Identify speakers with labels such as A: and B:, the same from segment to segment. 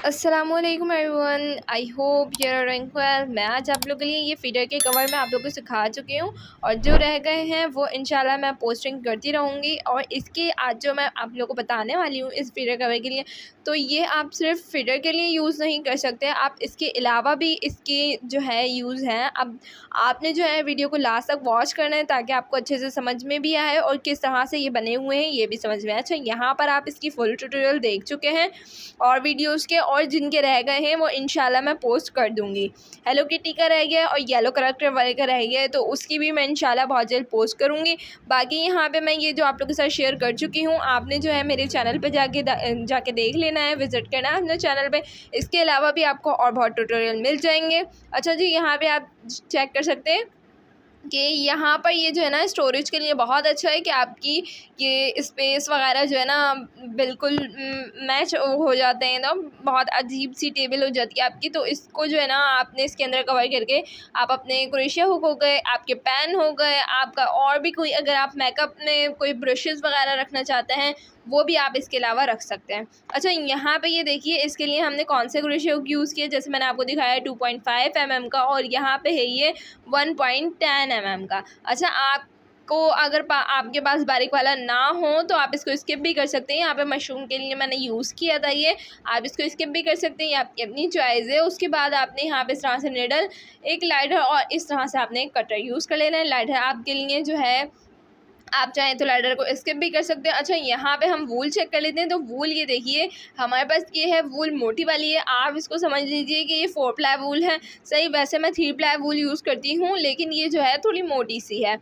A: अस्सलामुअलैकुम everyone, I hope you are doing well. मैं आज आप लोगों के लिए ये फीडर के कवर मैं आप लोगों को सिखा चुकी हूँ और जो रह गए हैं वो इंशाल्लाह मैं पोस्टिंग करती रहूँगी। और इसके आज जो मैं आप लोगों को बताने वाली हूँ इस फीडर कवर के लिए, तो ये आप सिर्फ फीडर के लिए यूज़ नहीं कर सकते, आप इसके अलावा भी इसके जो है यूज़ हैं। अब आपने जो है वीडियो को लास्ट तक वॉच करना है ताकि आपको अच्छे से समझ में भी आए और किस तरह से ये बने हुए हैं ये भी समझ में आए। अच्छा, यहाँ पर आप इसकी फुल ट्यूटोरियल देख चुके हैं और वीडियोज़ के, और जिनके रह गए हैं वो इंशाल्लाह मैं पोस्ट कर दूँगी। हेलो किटी का रह गया और येलो करेक्टर वाले का रह गया है, तो उसकी भी मैं इंशाल्लाह बहुत जल्द पोस्ट करूँगी। बाकी यहाँ पे मैं ये जो आप लोगों के साथ शेयर कर चुकी हूँ, आपने जो है मेरे चैनल पे जाके देख लेना है, विज़िट करना है अपने चैनल पे। इसके अलावा भी आपको और बहुत ट्यूटोरियल मिल जाएंगे। अच्छा जी, यहाँ पर आप चेक कर सकते हैं कि यहाँ पर ये जो है ना स्टोरेज के लिए बहुत अच्छा है कि आपकी ये स्पेस वगैरह जो है ना बिल्कुल मैच हो जाते हैं, ना बहुत अजीब सी टेबल हो जाती है आपकी। तो इसको जो है ना आपने इसके अंदर कवर करके आप अपने क्रोशिया हुक हो गए, आपके पेन हो गए, आपका और भी कोई अगर आप मेकअप में कोई ब्रशेज़ वगैरह रखना चाहते हैं वो भी आप इसके अलावा रख सकते हैं। अच्छा, यहाँ पे ये देखिए इसके लिए हमने कौन से क्रोशिया हुक यूज़ किए, जैसे मैंने आपको दिखाया 2.5 mm का, और यहाँ पे है ये 1.10 mm का। अच्छा, आपको अगर आपके पास बारीक वाला ना हो तो आप इसको स्किप भी कर सकते हैं। यहाँ पे मशरूम के लिए मैंने यूज़ किया था ये, आप इसको स्किप भी कर सकते हैं, ये आपकी अपनी चॉइस है। उसके बाद आपने यहाँ पे इस तरह से निडल, एक लाइटर और इस तरह से आपने एक कटर यूज़ कर लेना है। लाइटर आपके लिए जो है आप चाहें तो लाइटर को स्किप भी कर सकते हैं। अच्छा, यहाँ पे हम वूल चेक कर लेते हैं। तो वूल ये देखिए हमारे पास ये है वूल मोटी वाली है, आप इसको समझ लीजिए कि ये 4 प्लाई वूल है। सही, वैसे मैं 3 प्लाई वूल यूज़ करती हूँ लेकिन ये जो है थोड़ी मोटी सी है,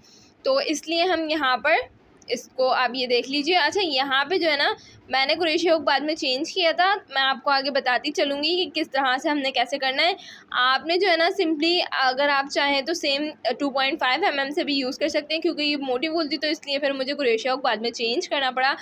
A: तो इसलिए हम यहाँ पर इसको आप ये देख लीजिए। अच्छा, यहाँ पे जो है ना मैंने क्रोशिया हुक बाद में चेंज किया था, मैं आपको आगे बताती चलूँगी कि किस तरह से हमने कैसे करना है। आपने जो है ना सिंपली अगर आप चाहें तो सेम 2.5 mm से भी यूज़ कर सकते हैं, क्योंकि ये मोटी वूल थी तो इसलिए फिर मुझे क्रोशिया हुक बाद में चेंज करना पड़ा।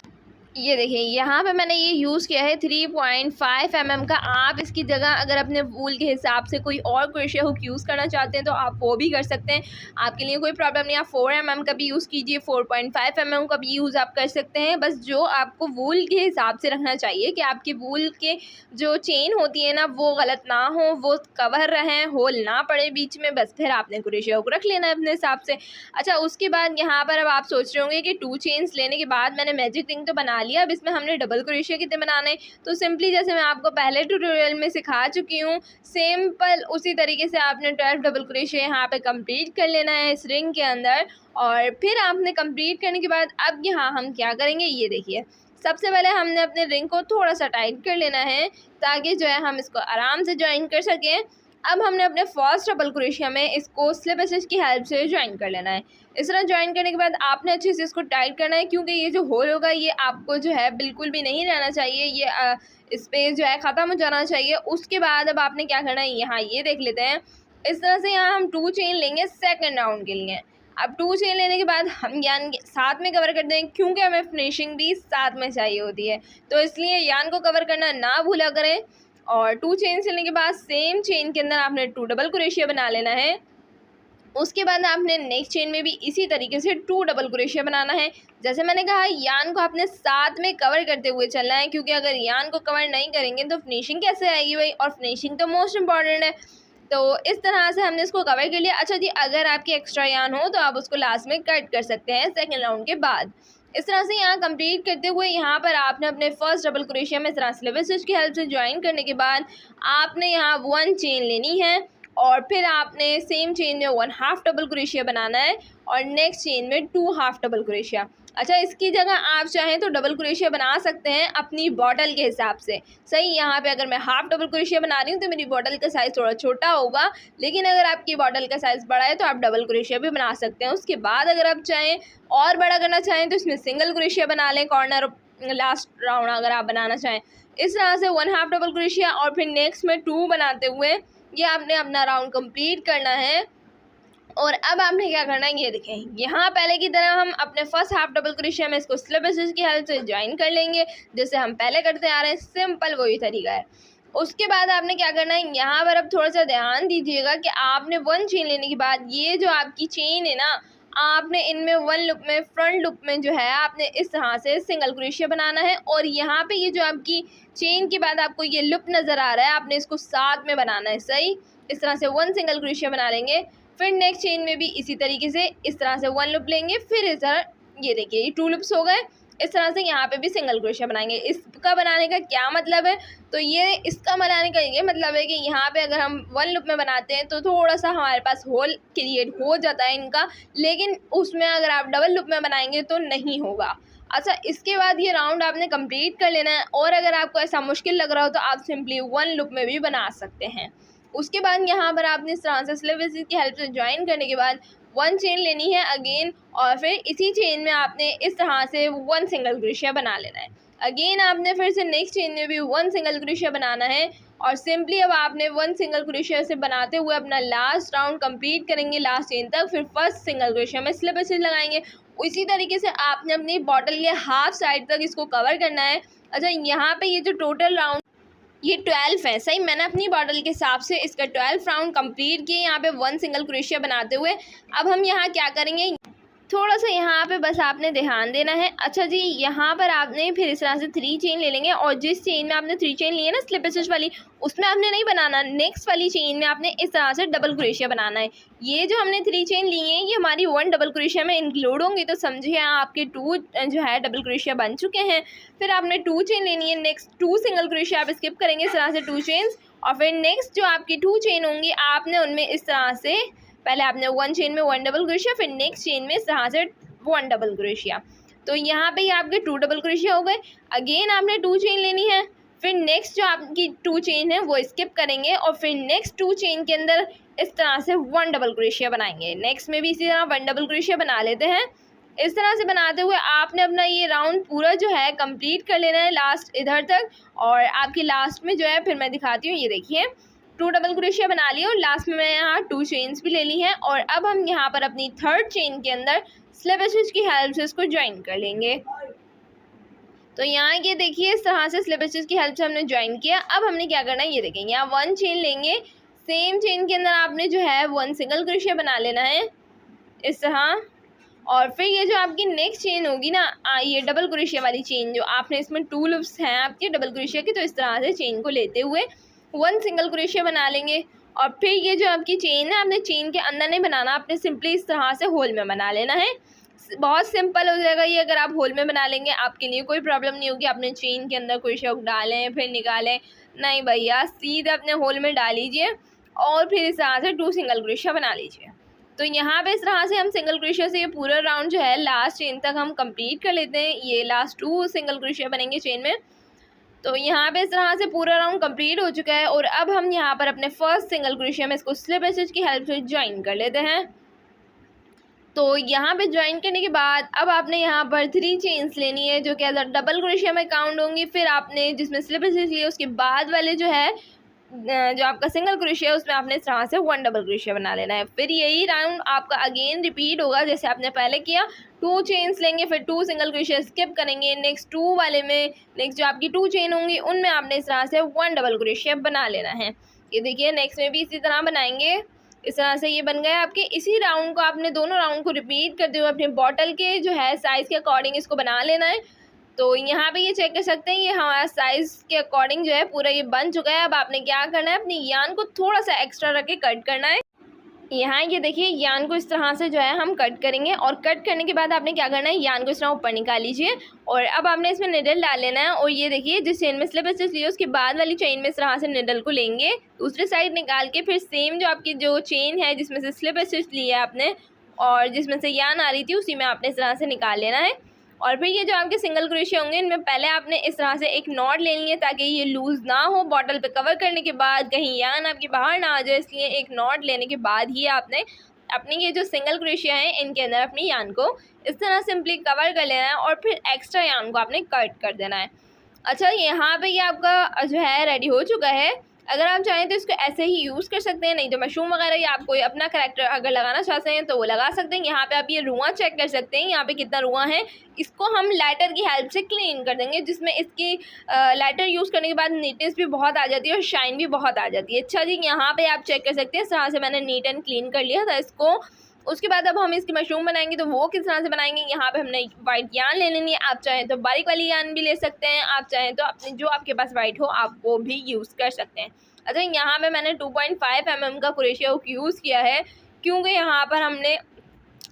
A: ये देखिए यहाँ पे मैंने ये यूज़ किया है 3.5 mm का। आप इसकी जगह अगर अपने वूल के हिसाब से कोई और क्रोशिया हुक यूज़ करना चाहते हैं तो आप वो भी कर सकते हैं, आपके लिए कोई प्रॉब्लम नहीं। आप 4 mm का भी यूज़ कीजिए, 4.5 mm का भी यूज़ आप कर सकते हैं। बस जो आपको वूल के हिसाब से रखना चाहिए कि आपकी वूल के जो चेन होती है ना वो गलत ना हो, वो कवर रहें, होल ना पड़े बीच में, बस फिर आपने क्रोशिया हुक रख लेना है अपने हिसाब से। अच्छा, उसके बाद यहाँ पर अब आप सोच रहे होंगे कि 2 चेन्स लेने के बाद मैंने मैजिक रिंग तो बना लिया, अब इसमें हमने डबल क्रोशिया कितने बनाने। तो सिंपली जैसे मैं आपको पहले ट्यूटोरियल में सिखा चुकी हूँ, सिंपल उसी तरीके से आपने 12 डबल क्रोशिया यहाँ पे कंप्लीट कर लेना है इस रिंग के अंदर। और फिर आपने कंप्लीट करने के बाद अब यहाँ हम क्या करेंगे, ये देखिए सबसे पहले हमने अपने रिंग को थोड़ा सा टाइट कर लेना है ताकि जो है हम इसको आराम से ज्वाइन कर सकें। अब हमने अपने फर्स्ट डबल क्रोशिया में इसको स्लिप स्टिच की हेल्प से ज्वाइन कर लेना है। इस तरह ज्वाइन करने के बाद आपने अच्छे से इसको टाइट करना है, क्योंकि ये जो होल होगा ये आपको जो है बिल्कुल भी नहीं रहना चाहिए, ये स्पेस जो है ख़त्म हो जाना चाहिए। उसके बाद अब आपने क्या करना है, यहाँ ये देख लेते हैं। इस तरह से यहाँ हम 2 चेन लेंगे सेकंड राउंड के लिए। अब 2 चेन लेने के बाद हम यान साथ में कवर कर देंगे, क्योंकि हमें फिनिशिंग भी साथ में चाहिए होती है, तो इसलिए यान को कवर करना ना भूला करें। और 2 चेन सिलने के बाद सेम चेन के अंदर आपने 2 डबल क्रोशिया बना लेना है। उसके बाद आपने नेक्स्ट चेन में भी इसी तरीके से 2 डबल क्रोशिया बनाना है। जैसे मैंने कहा, यान को आपने साथ में कवर करते हुए चलना है, क्योंकि अगर यान को कवर नहीं करेंगे तो फिनिशिंग कैसे आएगी भाई, और फिनिशिंग तो मोस्ट इम्पॉर्टेंट है। तो इस तरह से हमने इसको कवर कर लिया। अच्छा जी, अगर आपकी एक्स्ट्रा यान हो तो आप उसको लास्ट में कट कर सकते हैं सेकेंड राउंड के बाद। इस तरह से यहाँ कंप्लीट करते हुए यहाँ पर आपने अपने फर्स्ट डबल क्रोशिया में इस तरह स्लिप स्टिच की हेल्प से ज्वाइन करने के बाद आपने यहाँ 1 चेन लेनी है और फिर आपने सेम चेन में 1/2 डबल क्रोशिया बनाना है और नेक्स्ट चेन में 2 हाफ डबल क्रोशिया। अच्छा, इसकी जगह आप चाहें तो डबल क्रोशिया बना सकते हैं अपनी बॉटल के हिसाब से। सही, यहाँ पे अगर मैं हाफ डबल क्रोशिया बना रही हूँ तो मेरी बॉटल का साइज़ थोड़ा छोटा होगा, लेकिन अगर आपकी बॉटल का साइज़ बड़ा है तो आप डबल क्रोशिया भी बना सकते हैं। उसके बाद अगर आप चाहें और बड़ा करना चाहें तो इसमें सिंगल क्रोशिया बना लें, कॉर्नर लास्ट राउंड अगर आप बनाना चाहें। इस तरह से 1/2 डबल क्रोशिया और फिर नेक्स्ट में 2 बनाते हुए ये आपने अपना राउंड कंप्लीट करना है। और अब आपने क्या करना है, ये देखें यहाँ पहले की तरह हम अपने फर्स्ट हाफ डबल क्रोशिया में इसको स्लिप स्टिच की हेल्प से ज्वाइन कर लेंगे, जैसे हम पहले करते आ रहे हैं, सिंपल वही तरीका है। उसके बाद आपने क्या करना है, यहाँ पर अब थोड़ा सा ध्यान दीजिएगा कि आपने 1 चेन लेने के बाद ये जो आपकी चेन है ना, आपने इनमें वन लुक में फ्रंट लुक में जो है आपने इस तरह से सिंगल क्रोशिया बनाना है। और यहाँ पे ये जो आपकी चेन के बाद आपको ये लुप नज़र आ रहा है, आपने इसको साथ में बनाना है। सही, इस तरह से वन सिंगल क्रोशिया बना लेंगे। फिर नेक्स्ट चेन में भी इसी तरीके से इस तरह से वन लुप लेंगे। फिर इस तरह ये देखिए ये 2 लुप्स हो गए। इस तरह से यहाँ पे भी सिंगल क्रोशिया बनाएंगे। इसका बनाने का क्या मतलब है, तो ये इसका बनाने का ये मतलब है कि यहाँ पे अगर हम वन लुप में बनाते हैं तो थोड़ा सा हमारे पास होल क्रिएट हो जाता है इनका, लेकिन उसमें अगर आप डबल लुप में बनाएंगे तो नहीं होगा। अच्छा, इसके बाद ये राउंड आपने कंप्लीट कर लेना है। और अगर आपको ऐसा मुश्किल लग रहा हो तो आप सिंपली वन लुप में भी बना सकते हैं। उसके बाद यहाँ पर आपने इस तरह से स्लिप स्टिच की हेल्प से ज्वाइन करने के बाद वन चेन लेनी है अगेन, और फिर इसी चेन में आपने इस तरह से वन सिंगल क्रोशिया बना लेना है। अगेन आपने फिर से नेक्स्ट चेन में भी वन सिंगल क्रोशिया बनाना है। और सिंपली अब आपने वन सिंगल क्रोशिया से बनाते हुए अपना लास्ट राउंड कंप्लीट करेंगे लास्ट चेन तक। फिर फर्स्ट सिंगल क्रोशिया में स्लिप स्टिच लगाएंगे। उसी तरीके से आपने अपनी बॉटल के हाफ साइड तक इसको कवर करना है। अच्छा, यहाँ पे ये जो टोटल राउंड ये 12 है। सही, मैंने अपनी बॉटल के हिसाब से इसका 12 राउंड कंप्लीट किए यहाँ पे वन सिंगल क्रोशिया बनाते हुए। अब हम यहाँ क्या करेंगे, थोड़ा सा यहाँ पे बस आपने ध्यान देना है। अच्छा जी, यहाँ पर आपने फिर इस तरह से 3 चेन ले लेंगे और जिस चेन में आपने 3 चेन ली है ना स्लिप स्टिच वाली, उसमें आपने नहीं बनाना। नेक्स्ट वाली चेन में आपने इस तरह से डबल क्रोशिया बनाना है। ये जो हमने 3 चेन ली हैं ये हमारी 1 डबल क्रोशिया में इंक्लूड होंगी, तो समझिए आपके 2 जो है डबल क्रोशिया बन चुके हैं। फिर आपने 2 चेन लेनी है, नेक्स्ट 2 सिंगल क्रोशिया आप स्किप करेंगे इस तरह से 2 चेन्स। और फिर नेक्स्ट जो आपकी 2 चेन होंगी आपने उनमें इस तरह से पहले आपने 1 चेन में 1 डबल क्रोशिया, फिर नेक्स्ट चेन में इस तरह से 1 डबल क्रोशिया। तो यहाँ पे आपके 2 डबल क्रोशिया हो गए। अगेन आपने 2 चेन लेनी है, फिर नेक्स्ट जो आपकी 2 चेन है वो स्किप करेंगे और फिर नेक्स्ट 2 चेन के अंदर इस तरह से 1 डबल क्रोशिया बनाएंगे। नेक्स्ट में भी इसी तरह 1 डबल क्रोशिया बना लेते हैं। इस तरह से बनाते हुए आपने अपना ये राउंड पूरा जो है कंप्लीट कर लेना है लास्ट इधर तक। और आपकी लास्ट में जो है फिर मैं दिखाती हूँ, ये देखिए 2 डबल क्रोशिया बना ली और लास्ट में मैं यहाँ 2 चेन्स भी ले ली हैं। और अब हम यहाँ पर अपनी थर्ड चेन के अंदर स्लिप स्टिच की हेल्प से इसको ज्वाइन कर लेंगे। तो यहाँ ये देखिए इस तरह से स्लिप स्टिच की हेल्प से हमने ज्वाइन किया। अब हमने क्या करना है, ये देखेंगे यहाँ 1 चेन लेंगे, सेम चेन के अंदर आपने जो है 1 सिंगल क्रोशिया बना लेना है इस तरह। और फिर ये जो आपकी नेक्स्ट चेन होगी ना, ये डबल क्रोशिया वाली चेन जो आपने इसमें 2 लूप्स हैं आपके डबल क्रोशिया के, तो इस तरह से चेन को लेते हुए 1 सिंगल क्रोशिया बना लेंगे। और फिर ये जो आपकी चेन है आपने चेन के अंदर नहीं बनाना, आपने सिंपली इस तरह से होल में बना लेना है। बहुत सिंपल हो जाएगा ये, अगर आप होल में बना लेंगे आपके लिए कोई प्रॉब्लम नहीं होगी। आपने चेन के अंदर क्रोशिया डालें फिर निकालें, नहीं भैया, सीधे अपने होल में डाल लीजिए और फिर इस तरह से 2 सिंगल क्रोशिया बना लीजिए। तो यहाँ पे इस तरह से हम सिंगल क्रोशिया से ये पूरा राउंड जो है लास्ट चेन तक हम कंप्लीट कर लेते हैं। ये लास्ट 2 सिंगल क्रोशिया बनेंगे चेन में। तो यहाँ पे इस तरह से पूरा राउंड कंप्लीट हो चुका है। और अब हम यहाँ पर अपने फर्स्ट सिंगल क्रोशिया में इसको स्लिप स्टिच की हेल्प से ज्वाइन कर लेते हैं। तो यहाँ पे ज्वाइन करने के बाद अब आपने यहाँ पर 3 चेन्स लेनी है जो कि एज अ डबल क्रोशिया में काउंट होंगी। फिर आपने जिसमें स्लिप स्टिच लिए उसके बाद वाले जो है जो आपका सिंगल क्रोशिया है उसमें आपने इस तरह से 1 डबल क्रोशिया बना लेना है। फिर यही राउंड आपका अगेन रिपीट होगा जैसे आपने पहले किया। 2 चेन्स लेंगे, फिर 2 सिंगल क्रोशिया स्किप करेंगे, नेक्स्ट 2 वाले में नेक्स्ट जो आपकी 2 चेन होंगी उनमें आपने इस तरह से 1 डबल क्रोशिया बना लेना है। ये देखिए नेक्स्ट में भी इसी तरह बनाएंगे। इस तरह से ये बन गया आपके। इसी राउंड को आपने दोनों राउंड को रिपीट करते हुए अपने बॉटल के जो है साइज़ के अकॉर्डिंग इसको बना लेना है। तो यहाँ पे ये चेक कर सकते हैं ये हमारा साइज़ के अकॉर्डिंग जो है पूरा ये बन चुका है। अब आपने क्या करना है, अपनी यान को थोड़ा सा एक्स्ट्रा रख के कट करना है। यहाँ ये देखिए यान को इस तरह से जो है हम कट करेंगे और कट करने के बाद आपने क्या करना है, यान को इस तरह ऊपर निकाल लीजिए और अब आपने इसमें निडल डाल लेना है। और ये देखिए जिस चेन में स्लिप स्टिच लिए उसके बाद वाली चेन में इस तरह से निडल को लेंगे, दूसरी साइड निकाल के फिर सेम जो आपकी जो चेन है जिसमें से स्लिप स्टिच ली है आपने और जिसमें से यान आ रही थी उसी में आपने इस तरह से निकाल लेना है। और फिर ये जो आपके सिंगल क्रोशिया होंगे इनमें पहले आपने इस तरह से एक नॉट ले ली है ताकि ये लूज़ ना हो। बॉटल पे कवर करने के बाद कहीं यान आपकी बाहर ना आ जाए, इसलिए एक नॉट लेने के बाद ही आपने अपनी ये जो सिंगल क्रोशिया है इनके अंदर अपनी यान को इस तरह सिंपली कवर कर लेना है और फिर एक्स्ट्रा यान को आपने कट कर देना है। अच्छा, यहाँ पे ये आपका जो है रेडी हो चुका है। अगर आप चाहें तो इसको ऐसे ही यूज़ कर सकते हैं, नहीं तो मशरूम वगैरह या आप कोई अपना करैक्टर अगर लगाना चाहते हैं तो वो लगा सकते हैं। यहाँ पे आप ये रुआं चेक कर सकते हैं, यहाँ पे कितना रुआं है। इसको हम लाइटर की हेल्प से क्लीन कर देंगे जिसमें इसकी लाइटर यूज़ करने के बाद नीटनेस भी बहुत आ जाती है और शाइन भी बहुत आ जाती है। अच्छा जी, यहाँ पे आप चेक कर सकते हैं इस तरह से मैंने नीट एंड क्लीन कर लिया था इसको। उसके बाद अब हम इसकी मशरूम बनाएंगे, तो वो किस तरह से बनाएंगे। यहाँ पे हमने वाइट यान ले लेनी है, आप चाहें तो बारीक वाली यान भी ले सकते हैं, आप चाहें तो अपने जो आपके पास वाइट हो आप वो भी यूज़ कर सकते हैं। अच्छा, यहाँ पे मैंने 2.5 mm का क्रोशिया हुक यूज़ किया है, क्योंकि यहाँ पर हमने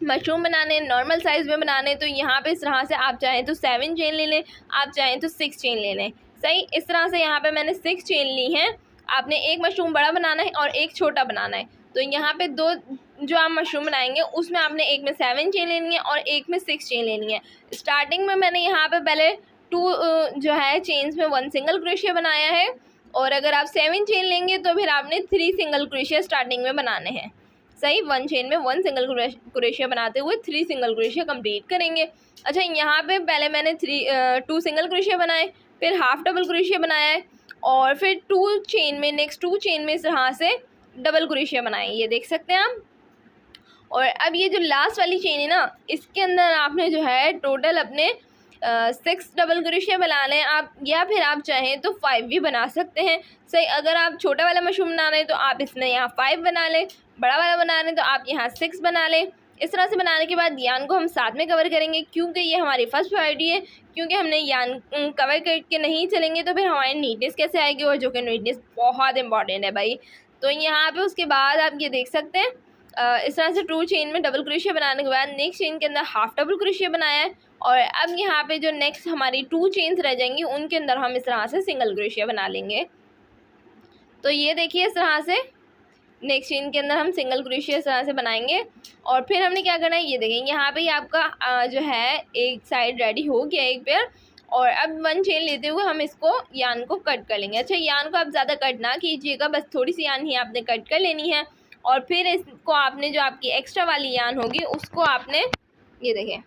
A: मशरूम बनाने नॉर्मल साइज़ में बनाने, तो यहाँ पे इस तरह से आप चाहें तो 7 चेन ले लें, आप चाहें तो 6 चेन ले लें। सही, इस तरह से यहाँ पे मैंने 6 चेन ली हैं। आपने एक मशरूम बड़ा बनाना है और एक छोटा बनाना है, तो यहाँ पे दो जो आप मशरूम बनाएंगे उसमें आपने एक में 7 चेन लेनी है और एक में 6 चेन लेनी है। स्टार्टिंग में मैंने यहाँ पे पहले 2 जो है चेन्स में 1 सिंगल क्रोशिया बनाया है, और अगर आप 7 चेन लेंगे तो फिर आपने 3 सिंगल क्रोशिया स्टार्टिंग में बनाने हैं। सही, 1 चेन में 1 सिंगल क्रोशिया बनाते हुए 3 सिंगल क्रोशिया कंप्लीट करेंगे। अच्छा, यहाँ पे पहले मैंने 2 सिंगल क्रोशिया बनाए, फिर हाफ डबल क्रोशिया बनाया है, और फिर 2 चेन में नेक्स्ट 2 चेन में इस तरह से डबल क्रोशिया बनाए, ये देख सकते हैं आप। और अब ये जो लास्ट वाली चेन है ना, इसके अंदर आपने जो है टोटल अपने 6 डबल क्रोशिया बना लें आप, या फिर आप चाहें तो 5 भी बना सकते हैं। सही, अगर आप छोटा वाला मशरूम बना रहे हैं तो आप इसमें यहाँ 5 बना लें, बड़ा वाला बना रहे हैं तो आप यहाँ 6 बना लें। इस तरह से बनाने के बाद यान को हम साथ में कवर करेंगे, क्योंकि ये हमारी फर्स्ट प्रायोरिटी है, क्योंकि हमने यान कवर करके नहीं चलेंगे तो फिर हमारी नीटनेस कैसे आएगी, और जो कि नीटनेस बहुत इंपॉर्टेंट है भाई। तो यहाँ पे उसके बाद आप ये देख सकते हैं इस तरह से 2 चेन में डबल क्रोशिया बनाने के बाद नेक्स्ट चेन के अंदर हाफ डबल क्रोशिया बनाया है, और अब यहाँ पे जो नेक्स्ट हमारी 2 चेन्स रह जाएंगी उनके अंदर हम इस तरह से सिंगल क्रोशिया बना लेंगे। तो ये देखिए, इस तरह से नेक्स्ट चेन के अंदर हम सिंगल क्रोशिया इस तरह से बनाएंगे, और फिर हमने क्या करना है, ये देखें यहाँ पे आपका जो है एक साइड रेडी हो गया एक पेयर, और अब 1 चेन लेते हुए हम इसको यान को कट कर लेंगे। अच्छा, यान को आप ज़्यादा कट ना कीजिएगा, बस थोड़ी सी यान ही आपने कट कर लेनी है, और फिर इसको आपने जो आपकी एक्स्ट्रा वाली यान होगी उसको आपने ये देखें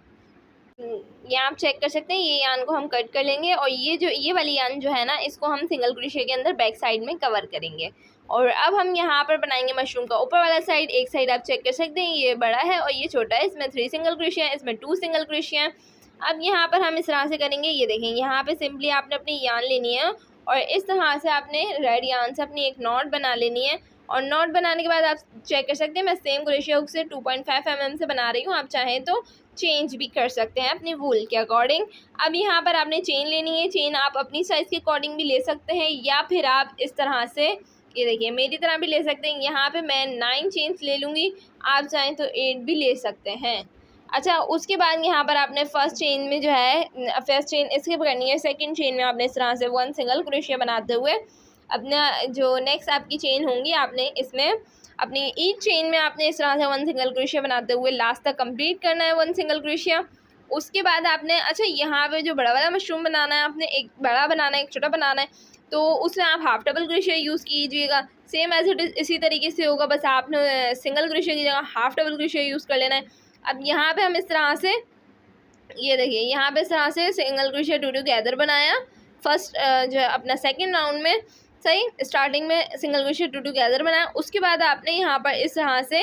A: यहाँ आप चेक कर सकते हैं, ये यान को हम कट कर लेंगे, और ये वाली यान जो है ना इसको हम सिंगल क्रोशिया के अंदर बैक साइड में कवर करेंगे। और अब हम यहाँ पर बनाएंगे मशरूम का ऊपर वाला साइड। एक साइड आप चेक कर सकते हैं, ये बड़ा है और ये छोटा है, इसमें 3 सिंगल क्रोशिया है, इसमें 2 सिंगल क्रोशिया है। अब यहाँ पर हम इस तरह से करेंगे, ये देखें यहाँ पे सिंपली आपने अपनी यान लेनी है और इस तरह से आपने रेड यान से अपनी एक नॉट बना लेनी है, और नॉट बनाने के बाद आप चेक कर सकते हैं मैं सेम क्रोशिया हुक से 2.5 mm से बना रही हूँ, आप चाहें तो चेंज भी कर सकते हैं अपनी वूल के अकॉर्डिंग। अब यहाँ पर आपने चेन लेनी है, चेन आप अपनी साइज़ के अकॉर्डिंग भी ले सकते हैं, या फिर आप इस तरह से ये देखिए मेरी तरह भी ले सकते हैं। यहाँ पे मैं 9 चेन्स ले लूँगी, आप चाहें तो 8 भी ले सकते हैं। अच्छा, उसके बाद यहाँ पर आपने फर्स्ट चेन में जो है फर्स्ट चेन स्किप करनी है, सेकंड चेन में आपने इस तरह से 1 सिंगल क्रोशिया बनाते हुए अपना जो नेक्स्ट आपकी चेन होंगी आपने इसमें अपनी ईच चेन में आपने इस तरह से 1 सिंगल क्रोशिया बनाते हुए लास्ट तक कंप्लीट करना है 1 सिंगल क्रोशिया। उसके बाद आपने अच्छा यहाँ पे जो बड़ा वाला मशरूम बनाना है, आपने एक बड़ा बनाना है एक छोटा बनाना है, तो उसमें आप हाफ डबल क्रोशिया यूज़ कीजिएगा। सेम एज इट इज़ इसी तरीके से होगा, बस आपने सिंगल क्रोशिया की जगह हाफ डबल क्रोशिया यूज़ कर लेना है। अब यहाँ पे हम इस तरह से ये देखिए यहाँ पे इस तरह से सिंगल क्रोशिया टुगेदर बनाया फर्स्ट जो है अपना सेकंड राउंड में। सही, स्टार्टिंग में सिंगल क्रोशिया टुगेदर बनाया, उसके बाद आपने यहाँ पर इस तरह से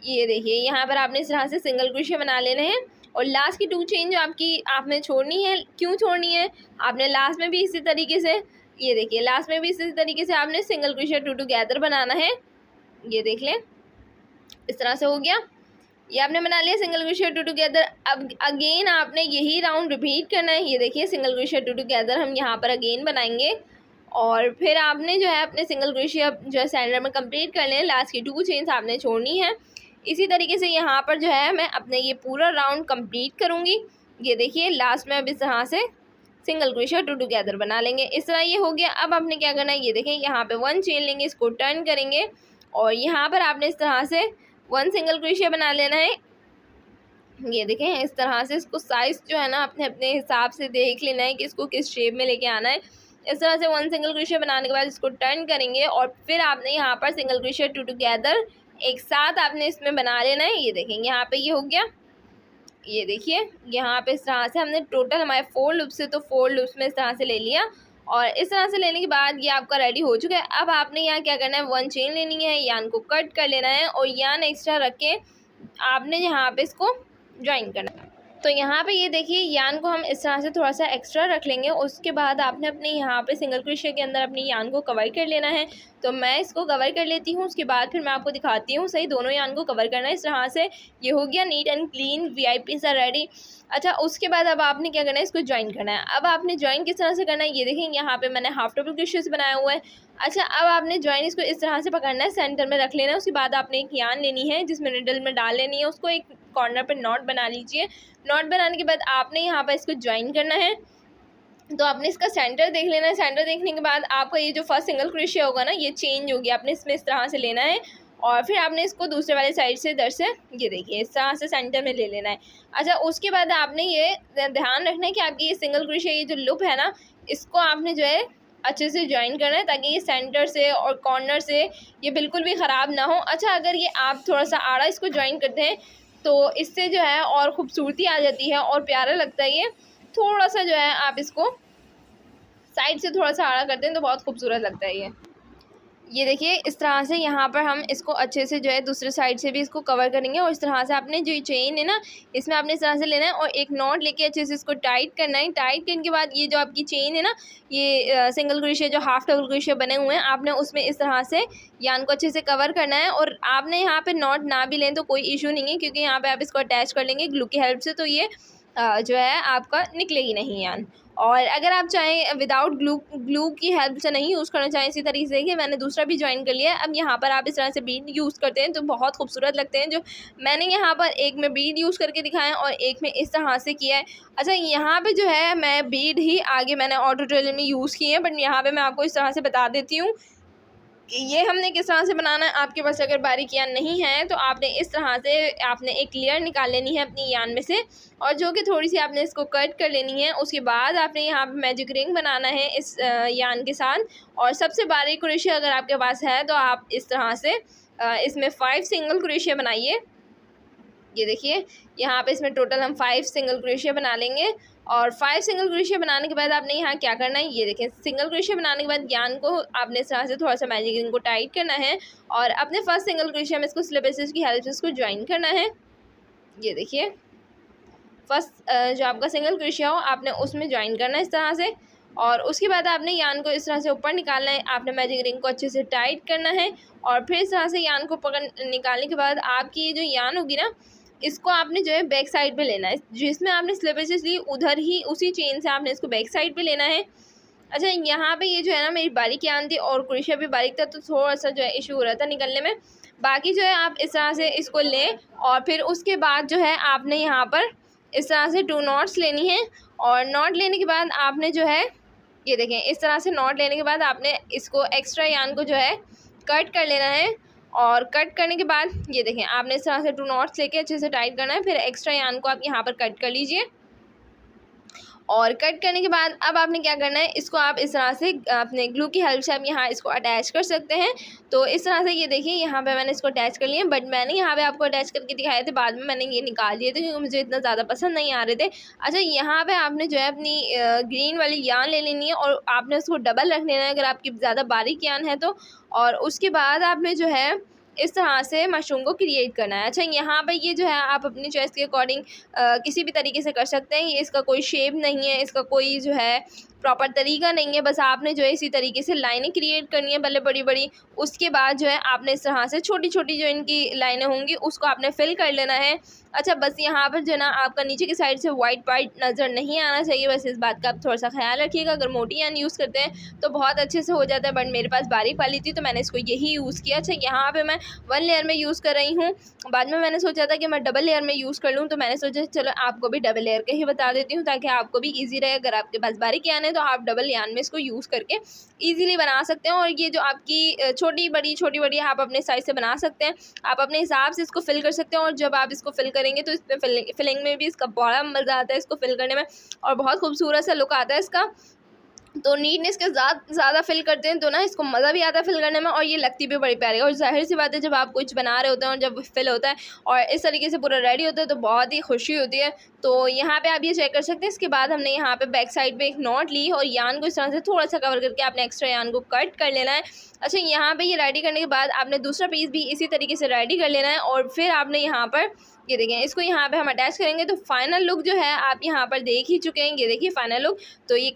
A: ये देखिए यहाँ पर आपने इस तरह से सिंगल क्रोशिया बना लेने हैं, और लास्ट की 2 चेन जो आपकी आपने छोड़नी है, क्यों छोड़नी है, आपने लास्ट में भी इसी तरीके से ये देखिए लास्ट में भी इसी तरीके से आपने सिंगल क्रोशिया टुगेदर बनाना है। ये देख लें, इस तरह से हो गया, ये आपने बना लिया सिंगल क्रोशिया टुगेदर। अब अगेन आपने यही राउंड रिपीट करना है। ये देखिए सिंगल क्रोशिया टुगेदर हम यहाँ पर अगेन बनाएंगे, और फिर आपने जो है अपने सिंगल क्रोशिया जो है सेंटर में कंप्लीट कर लें, लास्ट की 2 चेन्स आपने छोड़नी है। इसी तरीके से यहाँ पर जो है मैं अपने ये पूरा राउंड कंप्लीट करूँगी। ये देखिए लास्ट में अब इस तरह से सिंगल क्रोशिया टुगेदर बना लेंगे, इस तरह ये हो गया। अब आपने क्या करना है, ये देखें यहाँ पे 1 चेन लेंगे, इसको टर्न करेंगे, और यहाँ पर आपने इस तरह से 1 सिंगल क्रोशिया बना लेना है। ये देखें इस तरह से इसको साइज़ जो है ना अपने अपने हिसाब से देख लेना है कि इसको किस शेप में लेके आना है। इस तरह से 1 सिंगल क्रोशिया बनाने के बाद इसको टर्न करेंगे, और फिर आपने यहाँ पर सिंगल क्रोशिया टुगेदर एक साथ आपने इसमें बना लेना है। ये देखेंगे यहाँ पे ये हो गया। ये देखिए यहाँ पे इस तरह से हमने टोटल हमारे 4 लूप्स से तो 4 लूप्स में इस तरह से ले लिया, और इस तरह से लेने के बाद ये आपका रेडी हो चुका है। अब आपने यहाँ क्या करना है, 1 चेन लेनी है, यान को कट कर लेना है, और यान एक्स्ट्रा रख के आपने यहाँ पे इसको ज्वाइन करना है। तो यहाँ पे ये देखिए यान को हम इस तरह से थोड़ा सा एक्स्ट्रा रख लेंगे। उसके बाद आपने अपने यहाँ पे सिंगल क्रोशिया के अंदर अपनी यान को कवर कर लेना है। तो मैं इसको कवर कर लेती हूँ, उसके बाद फिर मैं आपको दिखाती हूँ सही दोनों यान को कवर करना है इस तरह से। ये हो गया नीट एंड क्लीन, VIP सा रेडी। अच्छा, उसके बाद अब आपने क्या करना है, इसको ज्वाइन करना है। अब आपने ज्वाइन किस तरह से करना है, ये देखें यहाँ पे मैंने हाफ डबल क्रोशिया से बनाया हुआ है। अच्छा, अब आपने ज्वाइन इसको इस तरह से पकड़ना है, सेंटर में रख लेना है। उसके बाद आपने एक यान लेनी है जिसमें निडल में डाल लेनी है, उसको एक कॉर्नर पर नॉट बना लीजिए। नॉट बनाने के बाद आपने यहाँ पर इसको ज्वाइन करना है। तो आपने इसका सेंटर देख लेना है। सेंटर देखने के बाद आपका ये जो फर्स्ट सिंगल क्रोशिया होगा ना, ये चेंज हो गया। आपने इसमें इस तरह से लेना है और फिर आपने इसको दूसरे वाले साइड से इधर से ये देखिए इस तरह से सेंटर में ले लेना है। अच्छा, उसके बाद आपने ये ध्यान रखना है कि आपकी ये सिंगल क्रोशिया ये जो लूप है ना, इसको आपने जो है अच्छे से ज्वाइन करना है ताकि ये सेंटर से और कॉर्नर से ये बिल्कुल भी ख़राब ना हो। अच्छा, अगर ये आप थोड़ा सा आड़ा इसको ज्वाइन करते हैं तो इससे जो है और ख़ूबसूरती आ जाती है और प्यारा लगता है। ये थोड़ा सा जो है आप इसको साइड से थोड़ा सा आड़ा करते हैं तो बहुत खूबसूरत लगता है ये देखिए इस तरह से यहाँ पर हम इसको अच्छे से जो है दूसरे साइड से भी इसको कवर करेंगे। और इस तरह से आपने जो चेन है ना, इसमें आपने इस तरह से लेना है और एक नॉट लेके अच्छे से इसको टाइट करना है। टाइट करने के बाद ये जो आपकी चेन है ना, ये सिंगल क्रोशिया जो हाफ डबल क्रोशिया बने हुए हैं, आपने उसमें इस तरह से यान को अच्छे से कवर करना है। और आपने यहाँ पर नॉट ना भी लें तो कोई इशू नहीं है, क्योंकि यहाँ पर आप इसको अटैच कर लेंगे ग्लू की हेल्प से, तो ये जो है आपका निकलेगी नहीं यान। और अगर आप चाहें विदाउट ग्लू की हेल्प से नहीं यूज़ करना चाहें, इसी तरीके से कि मैंने दूसरा भी ज्वाइन कर लिया है। अब यहाँ पर आप इस तरह से बीड यूज़ करते हैं तो बहुत खूबसूरत लगते हैं। जो मैंने यहाँ पर एक में बीड यूज़ करके दिखाया है और एक में इस तरह से किया है। अच्छा, यहाँ पे जो है मैं बीड ही आगे मैंने और ट्यूटोरियल में यूज़ की है, बट यहाँ पर मैं आपको इस तरह से बता देती हूँ ये हमने किस तरह से बनाना है। आपके पास अगर बारीक यान नहीं है तो आपने इस तरह से आपने एक लेयर निकाल लेनी है अपनी यान में से, और जो कि थोड़ी सी आपने इसको कट कर लेनी है। उसके बाद आपने यहाँ पे मैजिक रिंग बनाना है इस यान के साथ। और सबसे बारीक क्रोशिया अगर आपके पास है तो आप इस तरह से इसमें 5 सिंगल क्रोशिया बनाइए। ये देखिए यहाँ पे इसमें टोटल हम 5 सिंगल क्रोशिया बना लेंगे। और 5 सिंगल क्रोशिया बनाने के बाद आपने यहाँ क्या करना है, ये देखें सिंगल क्रोशिया बनाने के बाद यान को आपने इस तरह से थोड़ा सा मैजिक रिंग को टाइट करना है और अपने फर्स्ट सिंगल क्रोशिया में इसको स्लिप स्टिच की हेल्प से इसको ज्वाइन करना है। ये देखिए फर्स्ट जो आपका सिंगल क्रोशिया हो आपने उसमें ज्वाइन करना है इस तरह से। और उसके बाद आपने यान को इस तरह से ऊपर निकालना है। आपने मैजिक रिंग को अच्छे से टाइट करना है और फिर इस तरह से यान को पकड़ निकालने के बाद आपकी ये जो यान होगी ना, इसको आपने जो है बैक साइड पे लेना है। जिसमें आपने स्लिप स्टिच ली उधर ही उसी चेन से आपने इसको बैक साइड पे लेना है। अच्छा, यहाँ पे ये जो है ना मेरी बारीक यान थी और क्रोशिया भी बारीक था, तो थोड़ा सा जो है इशू हो रहा था निकलने में। बाकी जो है आप इस तरह से इसको लें और फिर उसके बाद जो है आपने यहाँ पर इस तरह से 2 नॉट्स लेनी है। और नॉट लेने के बाद आपने जो है ये देखें इस तरह से नॉट लेने के बाद आपने इसको एक्स्ट्रा यान को जो है कट कर लेना है। और कट करने के बाद ये देखें आपने इस तरह से 2 नॉट्स लेके अच्छे से टाइट करना है। फिर एक्स्ट्रा यान को आप यहाँ पर कट कर लीजिए। और कट करने के बाद अब आपने क्या करना है, इसको आप इस तरह से अपने ग्लू की हेल्प से आप यहाँ इसको अटैच कर सकते हैं। तो इस तरह से ये देखिए यहाँ पे मैंने इसको अटैच कर लिया, बट मैंने यहाँ पे आपको अटैच करके दिखाए थे, बाद में मैंने ये निकाल दिए थे क्योंकि मुझे इतना ज़्यादा पसंद नहीं आ रहे थे। अच्छा, यहाँ पर आपने जो है अपनी ग्रीन वाली यान ले लेनी है और आपने उसको डबल रख लेना है अगर आपकी ज़्यादा बारीक यान है तो। और उसके बाद आपने जो है इस तरह से मशरूम को क्रिएट करना है। अच्छा, यहाँ पर ये जो है आप अपनी चॉइस के अकॉर्डिंग किसी भी तरीके से कर सकते हैं। ये इसका कोई शेप नहीं है, इसका कोई जो है प्रॉपर तरीका नहीं है, बस आपने जो है इसी तरीके से लाइनें क्रिएट करनी है पहले बड़ी बड़ी। उसके बाद जो है आपने इस तरह से छोटी छोटी जो इनकी लाइनें होंगी उसको आपने फिल कर लेना है। अच्छा, बस यहाँ पर जो है ना आपका नीचे की साइड से वाइट नज़र नहीं आना चाहिए, बस इस बात का आप थोड़ा सा ख्याल रखिएगा। अगर मोटी यान यूज़ करते हैं तो बहुत अच्छे से हो जाता है, बट मेरे पास बारीक वाली थी तो मैंने इसको यही यूज़ किया। अच्छा, यहाँ पर मैं 1 लेयर में यूज़ कर रही हूँ, बाद में मैंने सोचा था कि मैं डबल लेयर में यूज़ कर लूँ, तो मैंने सोचा चलो आपको भी डबल लेयर के ही बता देती हूँ ताकि आपको भी ईजी रहे। अगर आपके पास बारीक यान है तो आप डबल यान में इसको यूज़ करके ईजिली बना सकते हैं। और ये जो आपकी छोटी बड़ी आप अपने साइज से बना सकते हैं, आप अपने हिसाब से इसको फिल कर सकते हैं। और जब आप इसको फिल करेंगे तो इसमें फिलिंग में भी इसका बड़ा मज़ा आता है इसको फिल करने में, और बहुत खूबसूरत सा लुक आता है इसका। तो नीटनेस के साथ ज़्यादा फिल करते हैं तो ना इसको मज़ा भी आता है फिल करने में, और ये लगती भी बड़ी प्यारी है। और ज़ाहिर सी बात है जब आप कुछ बना रहे होते हैं और जब फिल होता है और इस तरीके से पूरा रेडी होता है तो बहुत ही खुशी होती है। तो यहाँ पे आप ये चेक कर सकते हैं। इसके बाद हमने यहाँ पे बैक साइड पे एक नॉट ली और यान को इस तरह से थोड़ा सा कवर करके आपने एक्स्ट्रा यान को कट कर लेना है। अच्छा, यहाँ पे ये रेडी करने के बाद आपने दूसरा पीस भी इसी तरीके से रेडी कर लेना है और फिर आपने यहाँ पर ये देखें इसको यहाँ पे हम अटैच करेंगे। तो फाइनल लुक जो है आप यहाँ पर देख ही चुके हैं, ये देखिए फाइनल लुक। तो ये